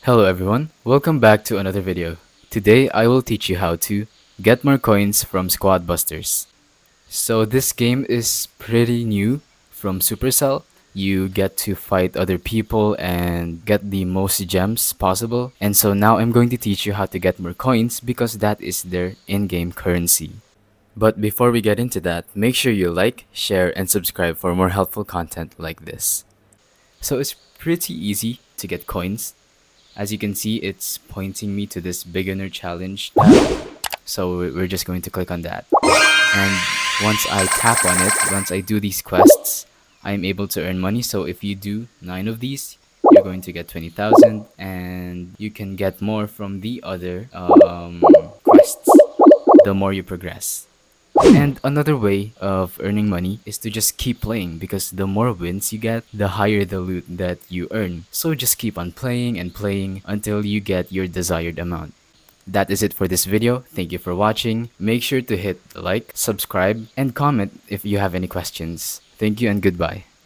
Hello everyone, welcome back to another video. Today I will teach you how to get more coins from Squad Busters. So this game is pretty new from Supercell. You get to fight other people and get the most gems possible. And so now I'm going to teach you how to get more coins because that is their in-game currency. But before we get into that, make sure you like, share, and subscribe for more helpful content like this. So it's pretty easy to get coins. As you can see, it's pointing me to this beginner challenge tab. So we're just going to click on that. And once I tap on it, once I do these quests, I'm able to earn money. So if you do 9 of these, you're going to get 20,000 and you can get more from the other quests the more you progress. And another way of earning money is to just keep playing because the more wins you get, the higher the loot that you earn. So just keep on playing and playing until you get your desired amount. That is it for this video. Thank you for watching. Make sure to hit like, subscribe, and comment if you have any questions. Thank you and goodbye.